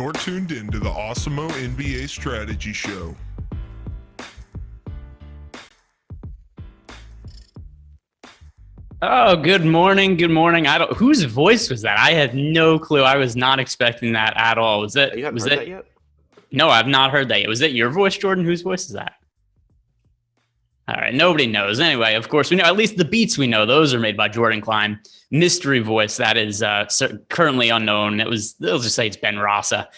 You're tuned in to the Awesemo NBA Strategy Show. Oh, good morning. Good morning. Whose voice was that? I had no clue. I was not expecting that at all. You haven't heard that yet? No, I've not heard that yet. Was that your voice, Jordan? Whose voice is that? All right. Nobody knows. Anyway, of course, we know at least the beats we know. Those are made by Jordan Klein. Mystery voice that is currently unknown. They'll just say it's Ben Rasa.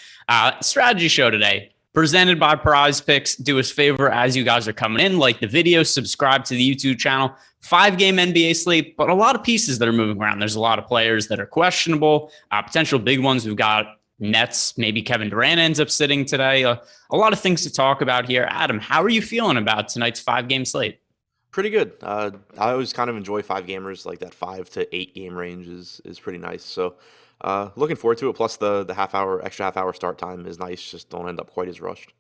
Strategy show today. Presented by Prize Picks. Do us a favor as you guys are coming in, like the video, subscribe to the YouTube channel. 5-game NBA slate, but a lot of pieces that are moving around. There's a lot of players that are questionable, potential big ones. We've got Nets, maybe Kevin Durant ends up sitting today. A lot of things to talk about here. Adam, how are you feeling about tonight's 5-game slate? Pretty good. I always kind of enjoy 5-gamers, like that 5 to 8 game range is pretty nice. So looking forward to it. Plus the extra half hour start time is nice. Just don't end up quite as rushed.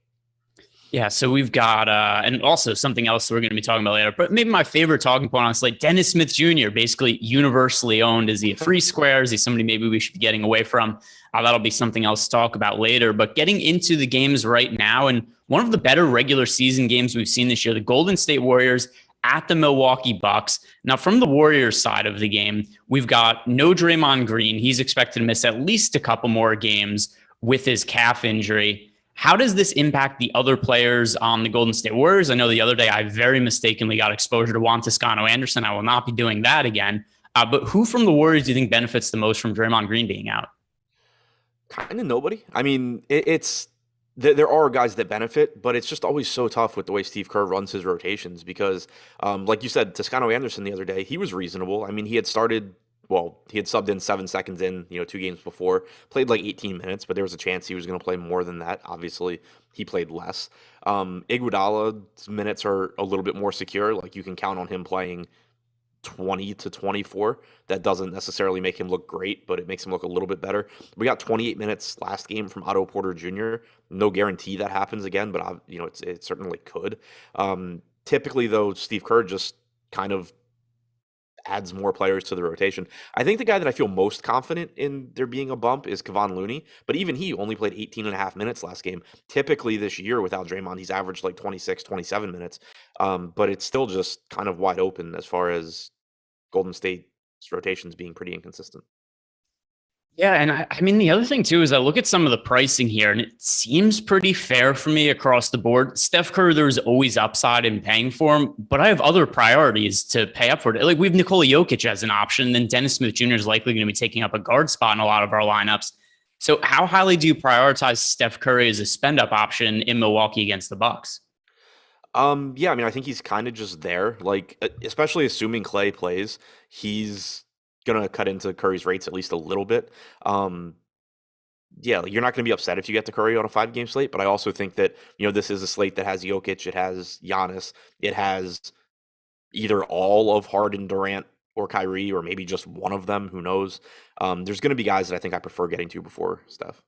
Yeah, so we've got, and also something else we're going to be talking about later, but maybe my favorite talking point on the slate, Dennis Smith Jr., basically universally owned. Is he a free square? Is he somebody maybe we should be getting away from? That'll be something else to talk about later. But getting into the games right now, and one of the better regular season games we've seen this year, the Golden State Warriors at the Milwaukee Bucks. Now, from the Warriors side of the game, we've got no Draymond Green. He's expected to miss at least a couple more games with his calf injury. How does this impact the other players on the Golden State Warriors? I know the other day I very mistakenly got exposure to Juan Toscano-Anderson. I will not be doing that again. But who from the Warriors do you think benefits the most from Draymond Green being out? Kind of nobody. I mean, there are guys that benefit, but it's just always so tough with the way Steve Kerr runs his rotations because, like you said, Toscano-Anderson the other day, he was reasonable. I mean, he had subbed in 7 seconds in, 2 games before, played like 18 minutes, but there was a chance he was going to play more than that. Obviously, he played less. Iguodala's minutes are a little bit more secure. Like you can count on him playing 20 to 24. That doesn't necessarily make him look great, but it makes him look a little bit better. We got 28 minutes last game from Otto Porter Jr. No guarantee that happens again, but it certainly could. Typically, though, Steve Kerr just kind of adds more players to the rotation. I think the guy that I feel most confident in there being a bump is Kevon Looney, but even he only played 18 and a half minutes last game. Typically this year without Draymond, he's averaged like 26, 27 minutes, but it's still just kind of wide open as far as Golden State's rotations being pretty inconsistent. Yeah, and I mean, the other thing, too, is I look at some of the pricing here, and it seems pretty fair for me across the board. Steph Curry, there's always upside in paying for him, but I have other priorities to pay up for it. Like, we have Nikola Jokic as an option, then Dennis Smith Jr. is likely going to be taking up a guard spot in a lot of our lineups. So how highly do you prioritize Steph Curry as a spend-up option in Milwaukee against the Bucks? Yeah, I mean, I think he's kind of just there. Like, especially assuming Klay plays, he's going to cut into Curry's rates at least a little bit. Yeah, you're not going to be upset if you get to Curry on a 5-game slate, but I also think that, this is a slate that has Jokic, it has Giannis, it has either all of Harden, Durant, or Kyrie, or maybe just one of them, who knows. There's going to be guys that I think I prefer getting to before Steph.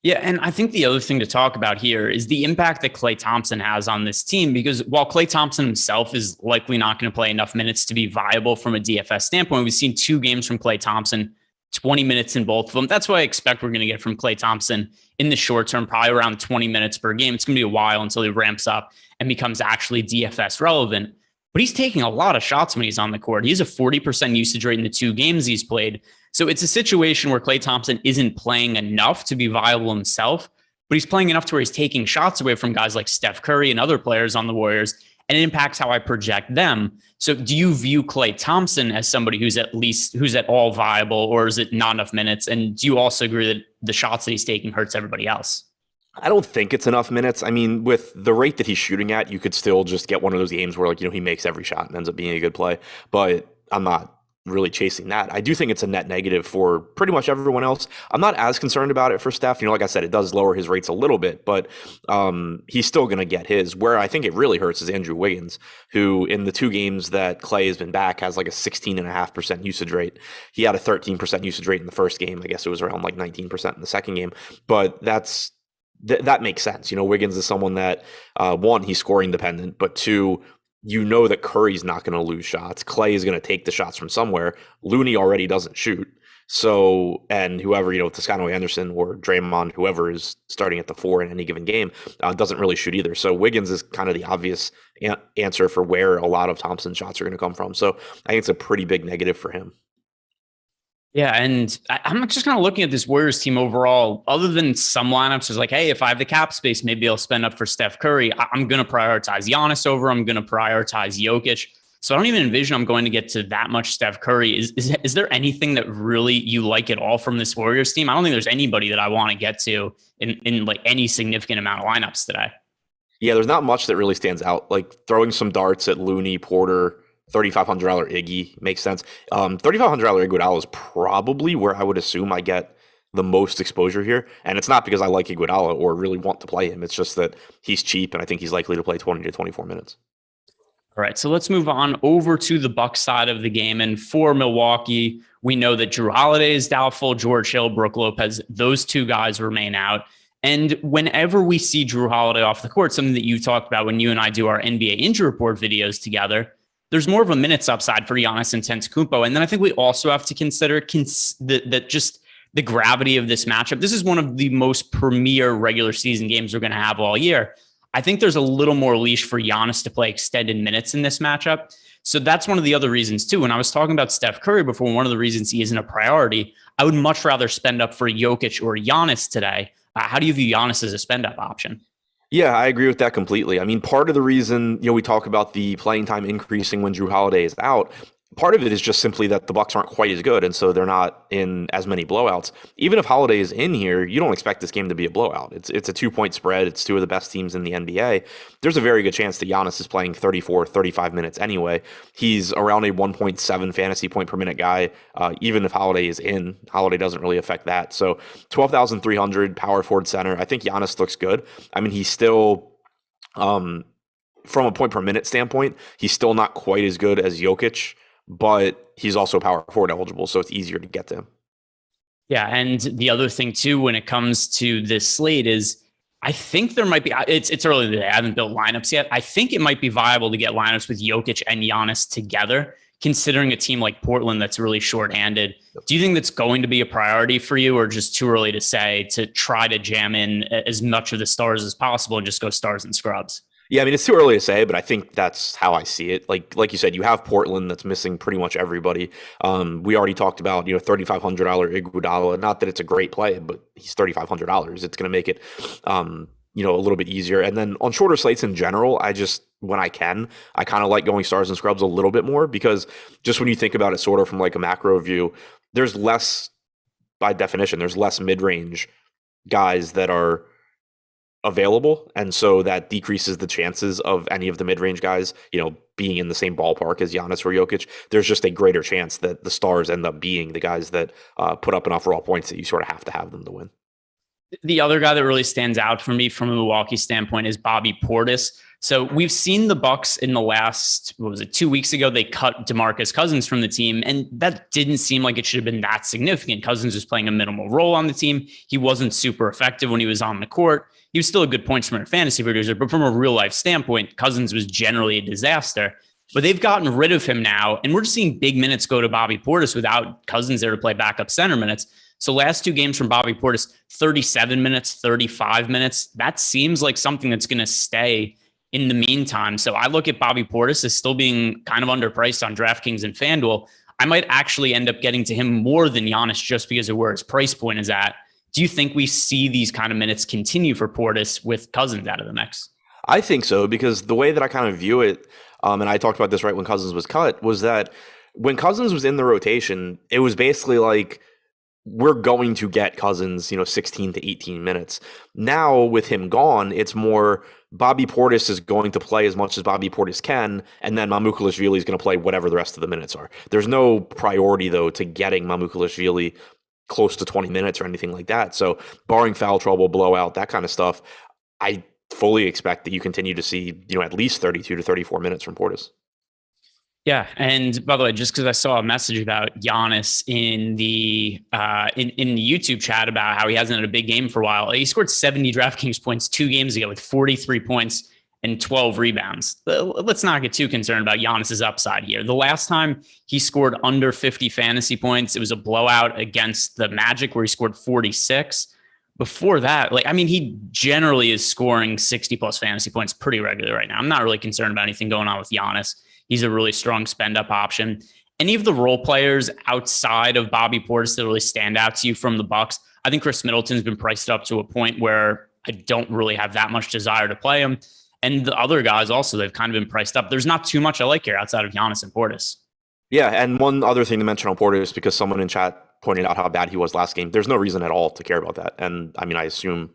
Yeah, and I think the other thing to talk about here is the impact that Klay Thompson has on this team, because while Klay Thompson himself is likely not going to play enough minutes to be viable from a DFS standpoint, we've seen 2 games from Klay Thompson, 20 minutes in both of them. That's what I expect we're going to get from Klay Thompson in the short term, probably around 20 minutes per game. It's going to be a while until he ramps up and becomes actually DFS relevant. But he's taking a lot of shots when he's on the court. He has a 40% usage rate in the 2 games he's played. So it's a situation where Klay Thompson isn't playing enough to be viable himself, but he's playing enough to where he's taking shots away from guys like Steph Curry and other players on the Warriors, and it impacts how I project them. So do you view Klay Thompson as somebody who's at all viable, or is it not enough minutes? And do you also agree that the shots that he's taking hurts everybody else? I don't think it's enough minutes. I mean, with the rate that he's shooting at, you could still just get one of those games where, he makes every shot and ends up being a good play. But I'm not really chasing that. I do think it's a net negative for pretty much everyone else. I'm not as concerned about it for Steph. Like I said, it does lower his rates a little bit, but he's still going to get his. Where I think it really hurts is Andrew Wiggins, who in the 2 games that Klay has been back has like a 16.5% usage rate. He had a 13% usage rate in the first game. I guess it was around like 19% in the second game, but that makes sense. Wiggins is someone that, 1, he's scoring dependent, but 2, that Curry's not going to lose shots. Klay is going to take the shots from somewhere. Looney already doesn't shoot. So, and whoever, Toscano Anderson or Draymond, whoever is starting at the 4 in any given game, doesn't really shoot either. So Wiggins is kind of the obvious answer for where a lot of Thompson's shots are going to come from. So I think it's a pretty big negative for him. Yeah, and I'm just kind of looking at this Warriors team overall. Other than some lineups, it's like, hey, if I have the cap space, maybe I'll spend up for Steph Curry. I'm going to prioritize Giannis over. I'm going to prioritize Jokic. So I don't even envision I'm going to get to that much Steph Curry. Is there anything that really you like at all from this Warriors team? I don't think there's anybody that I want to get to in like any significant amount of lineups today. Yeah, there's not much that really stands out. Like throwing some darts at Looney, Porter, $3,500 Iggy makes sense. $3,500 Iguodala is probably where I would assume I get the most exposure here. And it's not because I like Iguodala or really want to play him. It's just that he's cheap and I think he's likely to play 20 to 24 minutes. All right, so let's move on over to the Bucks side of the game. And for Milwaukee, we know that Drew Holiday is doubtful, George Hill, Brook Lopez, those two guys remain out. And whenever we see Drew Holiday off the court, something that you talked about when you and I do our NBA injury report videos together, there's more of a minutes upside for Giannis Antetokounmpo. And then I think we also have to consider that just the gravity of this matchup. This is one of the most premier regular season games we're going to have all year. I think there's a little more leash for Giannis to play extended minutes in this matchup. So that's one of the other reasons too. When I was talking about Steph Curry before, one of the reasons he isn't a priority, I would much rather spend up for Jokic or Giannis today. How do you view Giannis as a spend up option? Yeah, I agree with that completely. I mean, part of the reason, we talk about the playing time increasing when Drew Holiday is out. Part of it is just simply that the Bucks aren't quite as good, and so they're not in as many blowouts. Even if Holiday is in here, you don't expect this game to be a blowout. It's a 2-point spread. It's two of the best teams in the NBA. There's a very good chance that Giannis is playing 34, 35 minutes anyway. He's around a 1.7 fantasy point per minute guy. Even if Holiday is in, Holiday doesn't really affect that. So 12,300 power forward center. I think Giannis looks good. I mean, he's still, from a point per minute standpoint, he's still not quite as good as Jokic, but he's also power forward eligible, so it's easier to get to him. Yeah, and the other thing too, when it comes to this slate is, I think there might be, it's early today, I haven't built lineups yet. I think it might be viable to get lineups with Jokic and Giannis together, considering a team like Portland that's really shorthanded. Do you think that's going to be a priority for you, or just too early to say to try to jam in as much of the stars as possible and just go stars and scrubs? Yeah, I mean, it's too early to say, but I think that's how I see it. Like you said, you have Portland that's missing pretty much everybody. We already talked about, $3,500 Iguodala. Not that it's a great play, but he's $3,500. It's going to make it, a little bit easier. And then on shorter slates in general, when I kind of like going stars and scrubs a little bit more, because just when you think about it sort of from like a macro view, there's less, by definition, there's less mid-range guys that are available, and so that decreases the chances of any of the mid-range guys, being in the same ballpark as Giannis or Jokic. There's just a greater chance that the stars end up being the guys that put up enough raw points that you sort of have them to win. The other guy that really stands out for me from a Milwaukee standpoint is Bobby Portis. So we've seen the Bucks in the last, 2 weeks ago, they cut DeMarcus Cousins from the team, and that didn't seem like it should have been that significant. Cousins was playing a minimal role on the team. He wasn't super effective when he was on the court. He was still a good points per fantasy producer, but from a real life standpoint, Cousins was generally a disaster. But they've gotten rid of him now, and we're just seeing big minutes go to Bobby Portis without Cousins there to play backup center minutes. So last two games from Bobby Portis, 37 minutes, 35 minutes. That seems like something that's going to stay in the meantime. So I look at Bobby Portis as still being kind of underpriced on DraftKings and FanDuel. I might actually end up getting to him more than Giannis just because of where his price point is at. Do you think we see these kind of minutes continue for Portis with Cousins out of the mix? I think so, because the way that I kind of view it, and I talked about this right when Cousins was cut, was that when Cousins was in the rotation, it was basically like, we're going to get Cousins, 16 to 18 minutes. Now with him gone, it's more Bobby Portis is going to play as much as Bobby Portis can, and then Mamukelashvili is going to play whatever the rest of the minutes are. There's no priority, though, to getting Mamukelashvili close to 20 minutes or anything like that. So barring foul trouble, blowout, that kind of stuff, I fully expect that you continue to see, at least 32 to 34 minutes from Portis. Yeah, and by the way, just because I saw a message about Giannis in the in the YouTube chat about how he hasn't had a big game for a while, he scored 70 DraftKings points 2 games ago with 43 points and 12 rebounds. Let's not get too concerned about Giannis's upside here. The last time he scored under 50 fantasy points, it was a blowout against the Magic where he scored 46. Before that, he generally is scoring 60 plus fantasy points pretty regularly right now. I'm not really concerned about anything going on with Giannis. He's a really strong spend up option. Any of the role players outside of Bobby Portis that really stand out to you from the Bucks? I think Chris Middleton's been priced up to a point where I don't really have that much desire to play him. And the other guys also, they've kind of been priced up. There's not too much I like here outside of Giannis and Portis. Yeah, and one other thing to mention on Portis, because someone in chat pointed out how bad he was last game. There's no reason at all to care about that. And I assume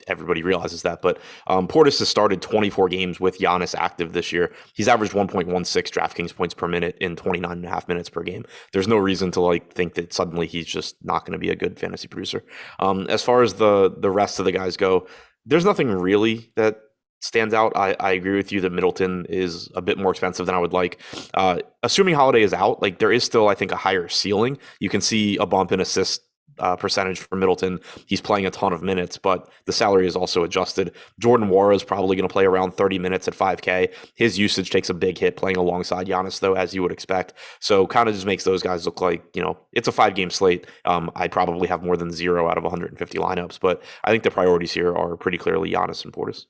everybody realizes that. But Portis has started 24 games with Giannis active this year. He's averaged 1.16 DraftKings points per minute in 29.5 minutes per game. There's no reason to think that suddenly he's just not going to be a good fantasy producer. As far as the rest of the guys go, there's nothing really that stands out. I agree with you that Middleton is a bit more expensive than I would like. Assuming Holiday is out, there is still, I think, a higher ceiling. You can see a bump in assist percentage for Middleton. He's playing a ton of minutes, but the salary is also adjusted. Jordan Nwora is probably going to play around 30 minutes at 5K. His usage takes a big hit playing alongside Giannis, though, as you would expect. So kind of just makes those guys look like, it's a 5-game slate. I probably have more than 0 out of 150 lineups, but I think the priorities here are pretty clearly Giannis and Portis.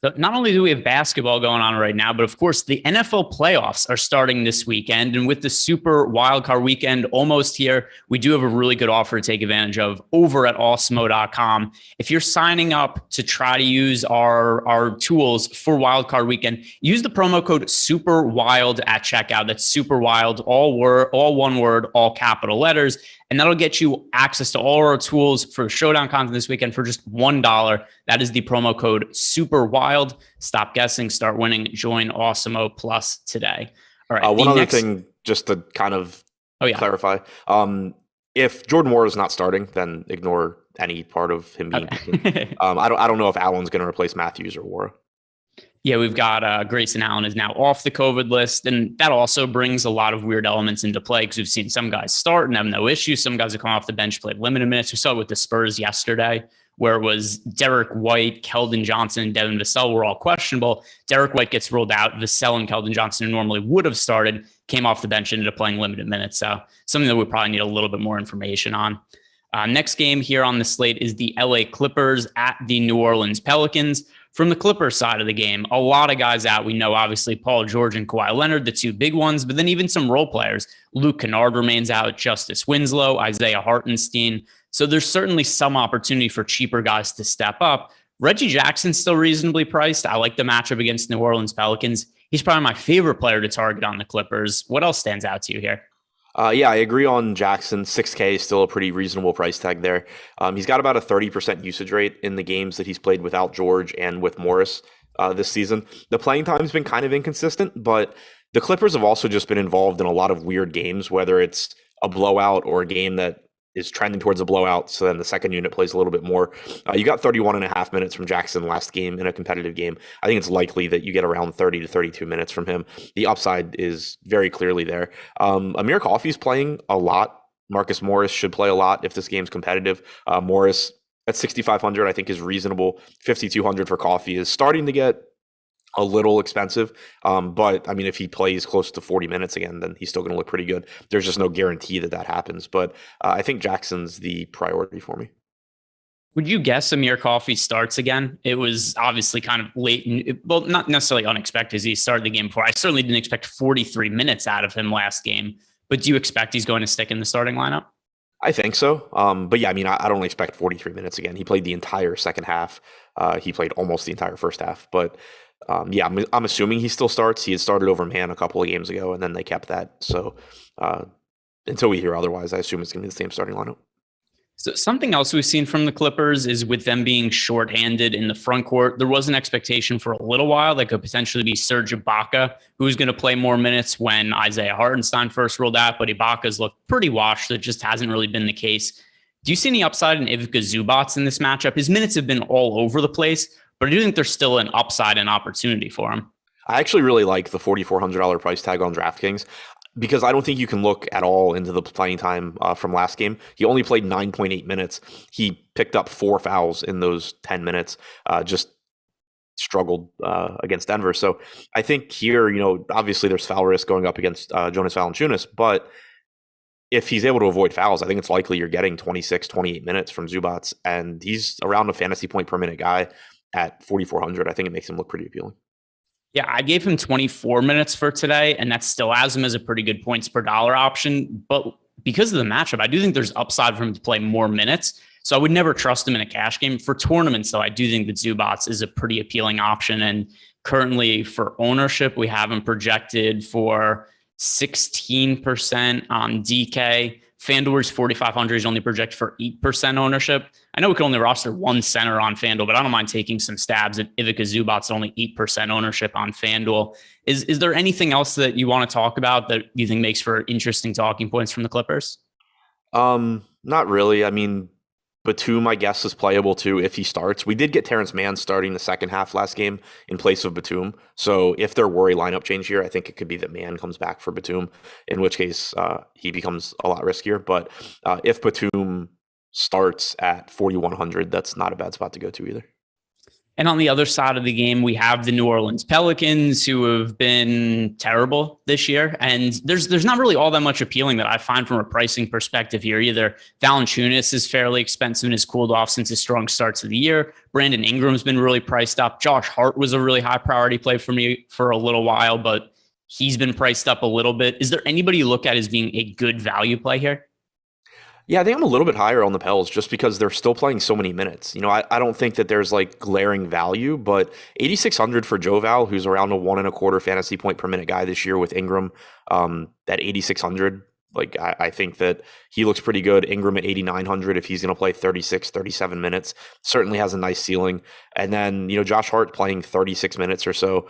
So not only do we have basketball going on right now, but of course the NFL playoffs are starting this weekend. And with the super wildcard weekend almost here, we do have a really good offer to take advantage of over at Awesemo.com. If you're signing up to try to use our tools for wildcard weekend, use the promo code SUPERWILD at checkout. That's SUPERWILD, all one word, all capital letters. And that'll get you access to all our tools for showdown content this weekend for just $1. That is the promo code SUPERWILD. Stop guessing, start winning. Join Awesemo Plus today. All right. One other thing, just to kind of clarify. If Jordan Nwora is not starting, then ignore any part of him being. I don't know if Allen's going to replace Matthews or Nwora. Yeah, we've got Grayson Allen is now off the COVID list, and that also brings a lot of weird elements into play because we've seen some guys start and have no issues. Some guys have come off the bench, played limited minutes. We saw it with the Spurs yesterday, where it was Derek White, Keldon Johnson, and Devin Vassell were all questionable. Derek White gets ruled out. Vassell and Keldon Johnson, who normally would have started, came off the bench and ended up playing limited minutes. So something that we probably need a little bit more information on. Next game here on the slate is the LA Clippers at the New Orleans Pelicans. From the Clippers side of the game, a lot of guys out. We know, obviously, Paul George and Kawhi Leonard, the two big ones, but then even some role players. Luke Kennard remains out, Justice Winslow, Isaiah Hartenstein. So there's certainly some opportunity for cheaper guys to step up. Reggie Jackson's still reasonably priced. I like the matchup against New Orleans Pelicans. He's probably my favorite player to target on the Clippers. What else stands out to you here? Yeah, I agree on Jackson. 6K is still a pretty reasonable price tag there. He's got about a 30% usage rate in the games that he's played without George and with Morris this season. The playing time has been kind of inconsistent, but the Clippers have also just been involved in a lot of weird games, whether it's a blowout or a game that is trending towards a blowout. So then the second unit plays a little bit more. You got 31.5 minutes from Jackson last game in a competitive game. I think it's likely that you get around 30 to 32 minutes from him. The upside is very clearly there. Amir Coffey's playing a lot. Marcus Morris should play a lot if this game's competitive. Morris at 6,500, I think is reasonable. 5,200 for Coffey is starting to get a little expensive. But if he plays close to 40 minutes again, then he's still going to look pretty good. There's just no guarantee that happens. But I think Jackson's the priority for me. Would you guess Amir Coffey starts again? It was obviously kind of late, well, not necessarily unexpected as he started the game before. I certainly didn't expect 43 minutes out of him last game. But do you expect he's going to stick in the starting lineup? I think so. But yeah, I don't expect 43 minutes again. He played the entire second half. He played almost the entire first half. But yeah, I'm assuming he still starts. He had started over Man a couple of games ago, and then they kept that. So until we hear otherwise, I assume it's going to be the same starting lineup. So something else we've seen from the Clippers is with them being shorthanded in the front court, there was an expectation for a little while that could potentially be Serge Ibaka, who's going to play more minutes when Isaiah Hartenstein first rolled out, but Ibaka's looked pretty washed. That just hasn't really been the case. Do you see any upside in Ivica Zubac in this matchup? His minutes have been all over the place, but I do think there's still an upside and opportunity for him. I actually really like the $4,400 price tag on DraftKings because I don't think you can look at all into the playing time from last game. He only played 9.8 minutes. He picked up 4 fouls in those 10 minutes. Just struggled against Denver. So I think here, obviously there's foul risk going up against Jonas Valanciunas, but if he's able to avoid fouls, I think it's likely you're getting 26, 28 minutes from Zubats, and he's around a fantasy point per minute guy at 4,400. I think it makes him look pretty appealing. Yeah, I gave him 24 minutes for today, and that still has him as a pretty good points per dollar option. But because of the matchup, I do think there's upside for him to play more minutes. So I would never trust him in a cash game. For tournaments, though, I do think that Zubats is a pretty appealing option. And currently for ownership, we have him projected for 16% on DK. FanDuel's 4,500 is only projected for 8% ownership. I know we can only roster one center on FanDuel, but I don't mind taking some stabs at Ivica Zubats at only 8% ownership on FanDuel. Is there anything else that you want to talk about that you think makes for interesting talking points from the Clippers? Not really. I mean, Batum, I guess, is playable too if he starts. We did get Terrence Mann starting the second half last game in place of Batum. So if there were a lineup change here, I think it could be that Mann comes back for Batum, in which case he becomes a lot riskier. But if Batum starts at 4,100, that's not a bad spot to go to either. And on the other side of the game, we have the New Orleans Pelicans, who have been terrible this year. And there's not really all that much appealing that I find from a pricing perspective here either. Valanciunas is fairly expensive and has cooled off since his strong starts of the year. Brandon Ingram's been really priced up. Josh Hart was a really high priority play for me for a little while, but he's been priced up a little bit. Is there anybody you look at as being a good value play here? Yeah, I think I'm a little bit higher on the Pels just because they're still playing so many minutes. I don't think that there's like glaring value, but 8,600 for Joe Val, who's around a 1.25 fantasy point per minute guy this year with Ingram, at 8,600. Like, I think that he looks pretty good. Ingram at 8,900, if he's going to play 36, 37 minutes, certainly has a nice ceiling. And then, Josh Hart playing 36 minutes or so,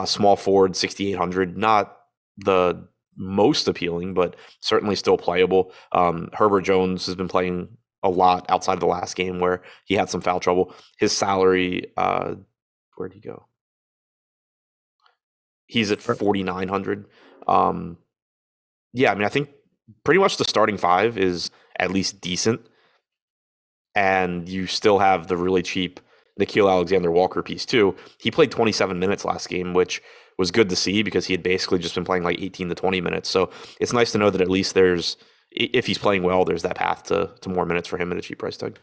small forward, 6,800, not the most appealing, but certainly still playable. Herbert Jones has been playing a lot outside of the last game where he had some foul trouble. His salary, where'd he go? He's at 4,900. Yeah, I mean, I think pretty much the starting five is at least decent. And you still have the really cheap Nickeil Alexander-Walker piece too. He played 27 minutes last game, which was good to see because he had basically just been playing like 18 to 20 minutes. So it's nice to know that at least there's, if he's playing well, there's that path to more minutes for him at a cheap price tag.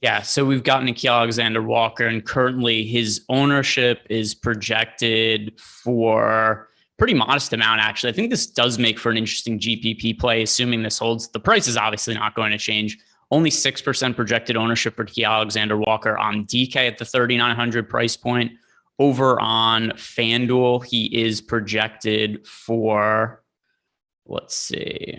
Yeah, so we've got Nickeil Alexander-Walker, and currently his ownership is projected for pretty modest amount, actually. I think this does make for an interesting GPP play, assuming this holds. The price is obviously not going to change. Only 6% projected ownership for Nickeil Alexander-Walker on DK at the 3,900 price point. Over on FanDuel, he is projected for, let's see,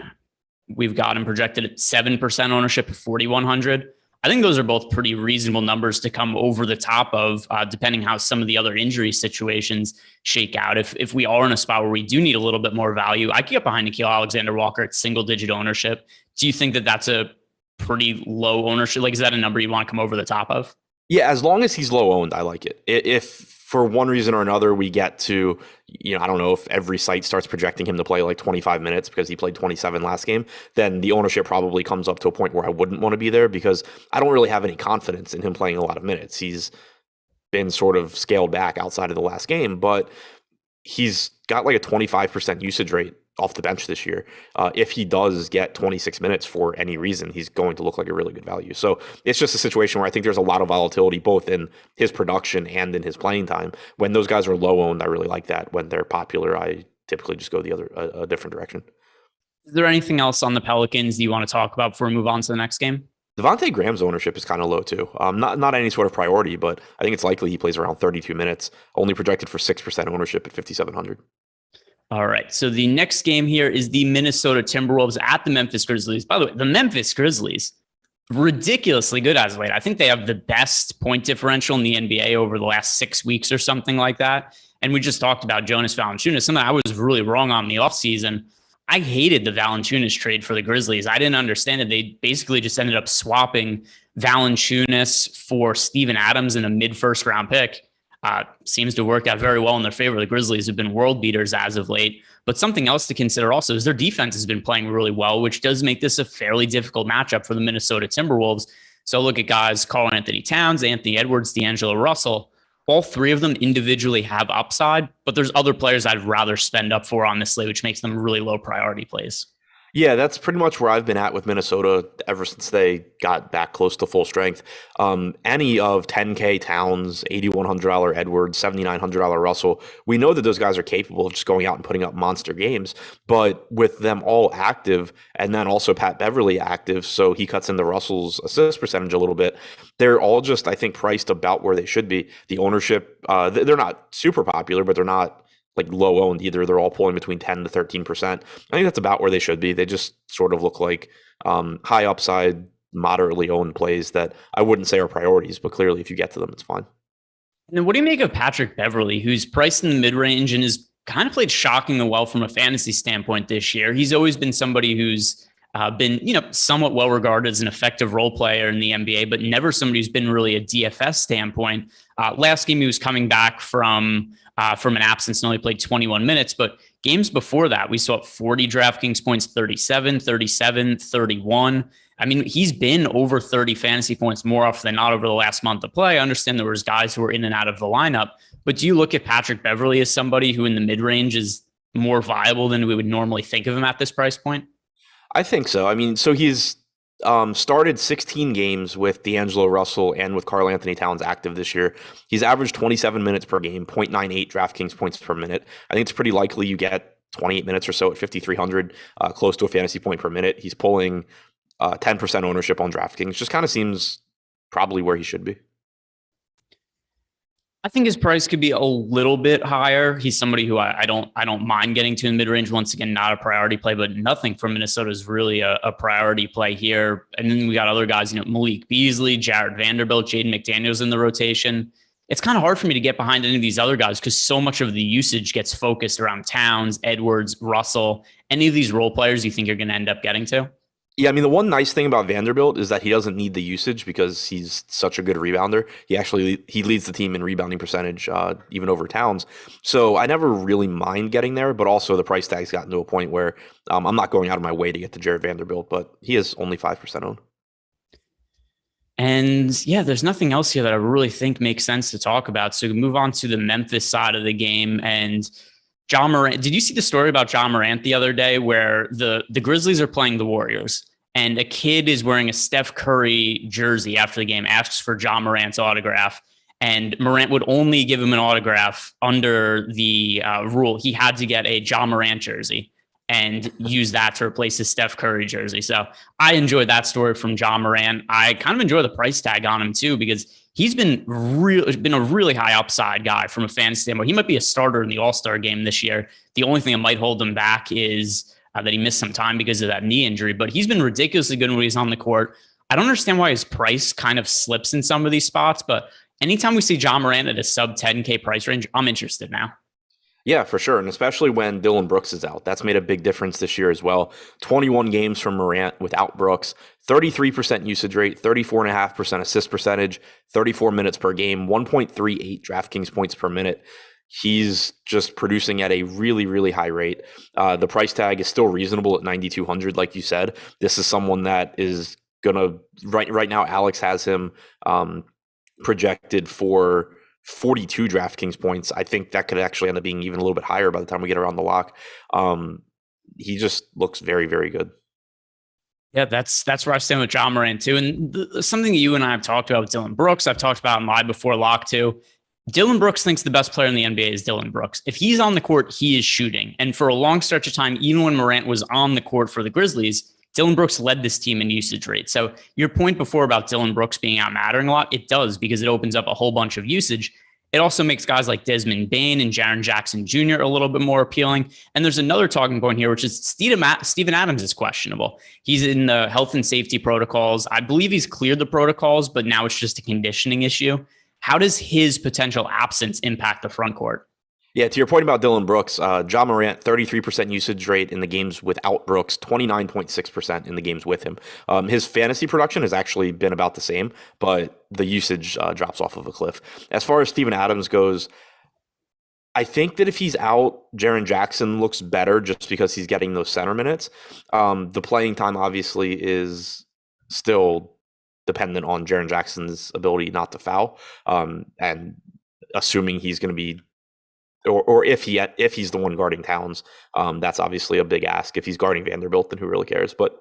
we've got him projected at 7% ownership at 4,100. I think those are both pretty reasonable numbers to come over the top of, depending how some of the other injury situations shake out. If we are in a spot where we do need a little bit more value, I could get behind Nickeil Alexander-Walker at single-digit ownership. Do you think that that's a pretty low ownership? Like, is that a number you want to come over the top of? Yeah, as long as he's low owned, I like it. If for one reason or another we get to, I don't know, if every site starts projecting him to play like 25 minutes because he played 27 last game, then the ownership probably comes up to a point where I wouldn't want to be there because I don't really have any confidence in him playing a lot of minutes. He's been sort of scaled back outside of the last game, but he's got like a 25% usage rate off the bench this year. If he does get 26 minutes for any reason, he's going to look like a really good value. So it's just a situation where I think there's a lot of volatility both in his production and in his playing time. When those guys are low owned, I really like that. When they're popular, I typically just go a different direction. Is there anything else on the Pelicans that you want to talk about before we move on to the next game? Devontae Graham's ownership is kind of low too. Not any sort of priority, but I think it's likely he plays around 32 minutes, only projected for 6% ownership at 5,700. All right. So the next game here is the Minnesota Timberwolves at the Memphis Grizzlies. By the way, the Memphis Grizzlies, ridiculously good as of late. I think they have the best point differential in the NBA over the last 6 weeks or something like that. And we just talked about Jonas Valanciunas, something I was really wrong on in the offseason. I hated the Valanciunas trade for the Grizzlies. I didn't understand it. They basically just ended up swapping Valanciunas for Steven Adams in a mid-first round pick. Seems to work out very well in their favor. The Grizzlies have been world beaters as of late. But something else to consider also is their defense has been playing really well, which does make this a fairly difficult matchup for the Minnesota Timberwolves. So look at guys Karl Anthony Towns, Anthony Edwards, D'Angelo Russell, All three of them individually have upside, but there's other players I'd rather spend up for on this slate, which makes them really low priority plays. Yeah, that's pretty much where I've been at with Minnesota ever since they got back close to full strength. Any of 10K Towns, $8,100 Edwards, $7,900 Russell, we know that those guys are capable of just going out and putting up monster games. But with them all active, and then also Pat Beverly active, so he cuts into Russell's assist percentage a little bit, they're all just, I think, priced about where they should be. The ownership, they're not super popular, but they're not like low owned either. They're all pulling between 10 to 13%. I think that's about where they should be. They just sort of look like high upside, moderately owned plays that I wouldn't say are priorities, but clearly if you get to them, it's fine. And then what do you make of Patrick Beverly, who's priced in the mid-range and has kind of played shockingly well from a fantasy standpoint this year? He's always been somebody who's been, somewhat well regarded as an effective role player in the NBA, but never somebody who's been really a DFS standpoint. Last game, he was coming back from an absence and only played 21 minutes, but games before that, we saw 40 DraftKings points, 37, 37, 31. I mean, he's been over 30 fantasy points more often than not over the last month of play. I understand there was guys who were in and out of the lineup, but do you look at Patrick Beverly as somebody who in the mid-range is more viable than we would normally think of him at this price point? I think so. I mean, so he's started 16 games with D'Angelo Russell and with Karl Anthony Towns active this year. He's averaged 27 minutes per game, 0.98 DraftKings points per minute. I think it's pretty likely you get 28 minutes or so at 5,300, close to a fantasy point per minute. He's pulling 10% ownership on DraftKings. Just kind of seems probably where he should be. I think his price could be a little bit higher. He's somebody who I don't mind getting to in mid-range. Once again, not a priority play, but nothing from Minnesota is really a priority play here. And then we got other guys, Malik Beasley, Jared Vanderbilt, Jaden McDaniels in the rotation. It's kind of hard for me to get behind any of these other guys because so much of the usage gets focused around Towns, Edwards, Russell. Any of these role players you think you're going to end up getting to? Yeah, I mean, the one nice thing about Vanderbilt is that he doesn't need the usage because he's such a good rebounder. He leads the team in rebounding percentage, even over Towns. So I never really mind getting there, but also the price tag's gotten to a point where I'm not going out of my way to get to Jared Vanderbilt, but he is only 5% owned. And yeah, there's nothing else here that I really think makes sense to talk about. So we move on to the Memphis side of the game. And Ja Morant, did you see the story about Ja Morant the other day where the Grizzlies are playing the Warriors and a kid is wearing a Steph Curry jersey after the game, asks for Ja Morant's autograph, and Morant would only give him an autograph under the rule. He had to get a Ja Morant jersey and use that to replace his Steph Curry jersey. So I enjoyed that story from Ja Morant. I kind of enjoy the price tag on him too, because he's been a really high upside guy from a fantasy standpoint. He might be a starter in the All-Star game this year. The only thing that might hold him back is that he missed some time because of that knee injury, but he's been ridiculously good when he's on the court. I don't understand why his price kind of slips in some of these spots, but anytime we see Ja Morant at a sub 10K price range, I'm interested now. Yeah, for sure. And especially when Dillon Brooks is out. That's made a big difference this year as well. 21 games from Morant without Brooks, 33% usage rate, 34.5% assist percentage, 34 minutes per game, 1.38 DraftKings points per minute. He's just producing at a really, really high rate. The price tag is still reasonable at 9,200, like you said. This is someone that is going to, right now, Alex has him projected for 42 DraftKings points. I think that could actually end up being even a little bit higher by the time we get around the lock. He just looks very, very good. Yeah, that's where I stand with Ja Morant too. And something that you and I have talked about with Dillon Brooks, I've talked about in live before lock too. Dillon Brooks thinks the best player in the NBA is Dillon Brooks. If he's on the court, he is shooting. And for a long stretch of time, even when Morant was on the court for the Grizzlies, Dillon Brooks led this team in usage rate. So your point before about Dillon Brooks being out mattering a lot, it does, because it opens up a whole bunch of usage. It also makes guys like Desmond Bane and Jaren Jackson Jr. a little bit more appealing. And there's another talking point here, which is Steven Adams is questionable. He's in the health and safety protocols. I believe he's cleared the protocols, but now it's just a conditioning issue. How does his potential absence impact the front court? Yeah, to your point about Dillon Brooks, Ja Morant, 33% usage rate in the games without Brooks, 29.6% in the games with him. His fantasy production has actually been about the same, but the usage drops off of a cliff. As far as Steven Adams goes, I think that if he's out, Jaren Jackson looks better just because he's getting those center minutes. The playing time obviously is still dependent on Jaren Jackson's ability not to foul. And assuming he's going to be, or if he's the one guarding Towns. That's obviously a big ask. If he's guarding Vanderbilt, then who really cares? But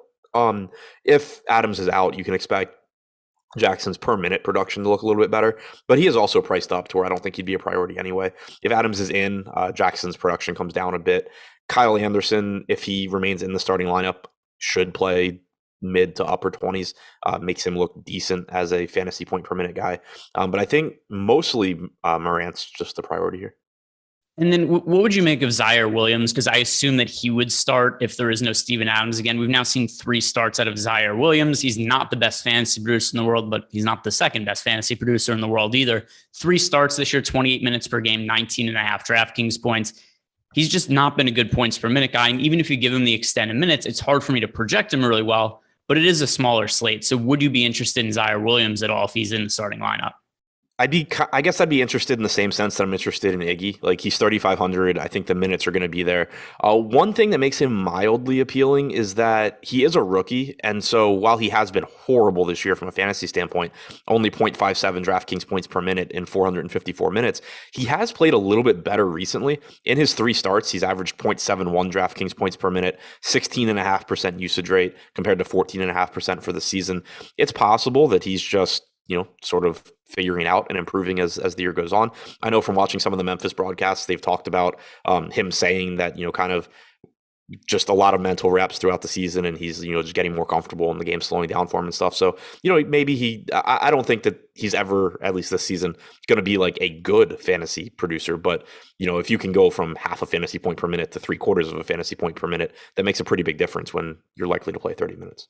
if Adams is out, you can expect Jackson's per minute production to look a little bit better, but he is also priced up to where I don't think he'd be a priority anyway. If Adams is in, Jackson's production comes down a bit. Kyle Anderson, if he remains in the starting lineup, should play mid to upper 20s, makes him look decent as a fantasy point per minute guy. But I think mostly Morant's just the priority here. And then what would you make of Zaire Williams? Because I assume that he would start if there is no Steven Adams. Again, we've now seen 3 starts out of Zaire Williams. He's not the best fantasy producer in the world, but he's not the second best fantasy producer in the world either. 3 starts this year, 28 minutes per game, 19 and a half DraftKings points. He's just not been a good points per minute guy. And even if you give him the extended minutes, it's hard for me to project him really well, but it is a smaller slate. So would you be interested in Zaire Williams at all if he's in the starting lineup? I guess I'd be interested in the same sense that I'm interested in Iggy. Like, he's 3,500. I think the minutes are going to be there. One thing that makes him mildly appealing is that he is a rookie. And so while he has been horrible this year from a fantasy standpoint, only 0.57 DraftKings points per minute in 454 minutes, he has played a little bit better recently. In his 3 starts, he's averaged 0.71 DraftKings points per minute, 16.5% usage rate compared to 14.5% for the season. It's possible that he's just, sort of figuring out and improving as the year goes on. I know from watching some of the Memphis broadcasts, they've talked about him saying that, kind of just a lot of mental reps throughout the season, and he's, just getting more comfortable and the game slowing down for him and stuff. So, maybe I don't think that he's ever, at least this season, going to be like a good fantasy producer. But, if you can go from half a fantasy point per minute to 3/4 of a fantasy point per minute, that makes a pretty big difference when you're likely to play 30 minutes.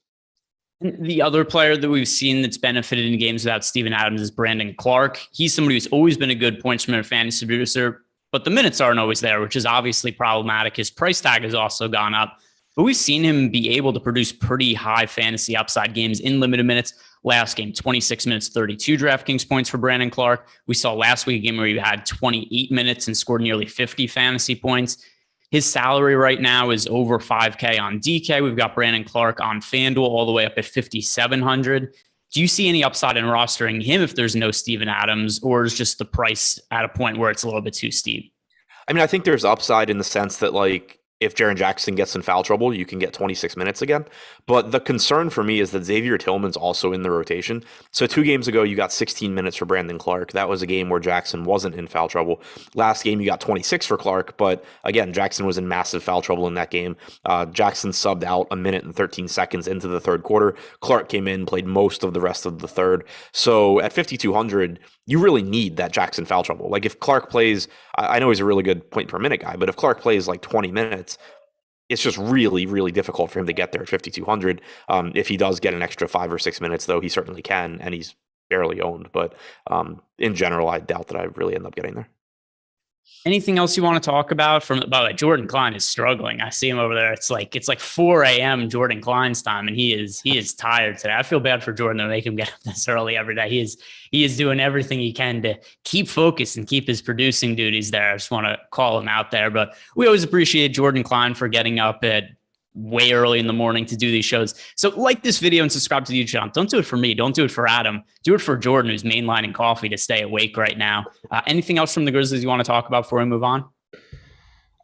The other player that we've seen that's benefited in games without Steven Adams is Brandon Clark. He's somebody who's always been a good points per minute fantasy producer, but the minutes aren't always there, which is obviously problematic. His price tag has also gone up, but we've seen him be able to produce pretty high fantasy upside games in limited minutes. Last game, 26 minutes, 32 DraftKings points for Brandon Clark. We saw last week a game where he had 28 minutes and scored nearly 50 fantasy points. His salary right now is over $5K on DK. We've got Brandon Clark on FanDuel all the way up at 5,700. Do you see any upside in rostering him if there's no Steven Adams, or is just the price at a point where it's a little bit too steep? I mean, I think there's upside in the sense that, like, if Jaren Jackson gets in foul trouble, you can get 26 minutes again. But the concern for me is that Xavier Tillman's also in the rotation. So 2 games ago, you got 16 minutes for Brandon Clark. That was a game where Jackson wasn't in foul trouble. Last game, you got 26 for Clark. But again, Jackson was in massive foul trouble in that game. Jackson subbed out 1 minute and 13 seconds into the third quarter. Clark came in, played most of the rest of the third. So at 5,200, you really need that Jackson foul trouble. Like, if Clark plays, I know he's a really good point per minute guy, but if Clark plays like 20 minutes, it's just really, really difficult for him to get there at 5,200. If he does get an extra 5 or 6 minutes, though, he certainly can, and he's barely owned. But in general, I doubt that I really end up getting there. Anything else you want to talk about? By the way, Jordan Klein is struggling. I see him over there. It's like 4 a.m. Jordan Klein's time, and he is tired today. I feel bad for Jordan to make him get up this early every day. He is doing everything he can to keep focused and keep his producing duties there. I just want to call him out there. But we always appreciate Jordan Klein for getting up at way early in the morning to do these shows. So like this video and subscribe to the YouTube channel. Don't do it for me. Don't do it for Adam. Do it for Jordan, who's mainlining coffee to stay awake right now. Anything else from the Grizzlies you want to talk about before we move on?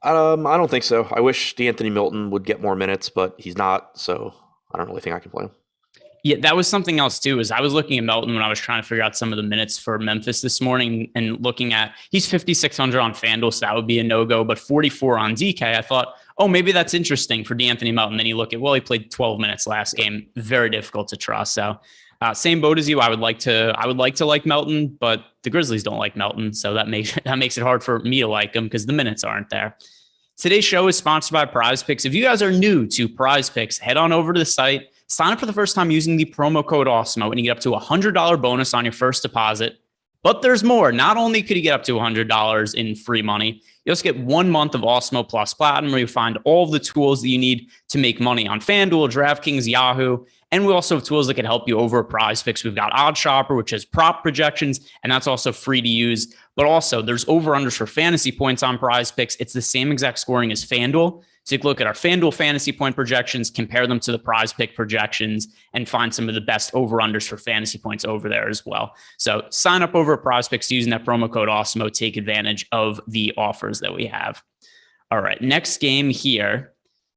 I don't think so. I wish DeAnthony Milton would get more minutes, but he's not. So I don't really think I can play him. Yeah, that was something else too, is I was looking at Melton when I was trying to figure out some of the minutes for Memphis this morning and looking at, he's 5,600 on FanDuel, so that would be a no-go, but 44 on DK. I thought, oh, maybe that's interesting for DeAnthony Melton. Then you look at, well, he played 12 minutes last game. Very difficult to trust. So same boat as you. I would like to like Melton, but the Grizzlies don't like Melton. So that makes it hard for me to like him because the minutes aren't there. Today's show is sponsored by Prize Picks. If you guys are new to Prize Picks, head on over to the site, sign up for the first time using the promo code Awesemo, and you get up to $100 bonus on your first deposit. But there's more. Not only could you get up to $100 in free money, you also get 1 month of Awesemo Plus Platinum, where you find all of the tools that you need to make money on FanDuel, DraftKings, Yahoo. And we also have tools that can help you over Prize Picks. We've got Odd Shopper, which has prop projections, and that's also free to use. But also, there's over-unders for fantasy points on Prize Picks. It's the same exact scoring as FanDuel. take a look at our FanDuel fantasy point projections, compare them to the prize pick projections, and find some of the best over-unders for fantasy points over there as well. So sign up over at prize picks using that promo code Awesemo. Take advantage of the offers that we have. All right, next game here,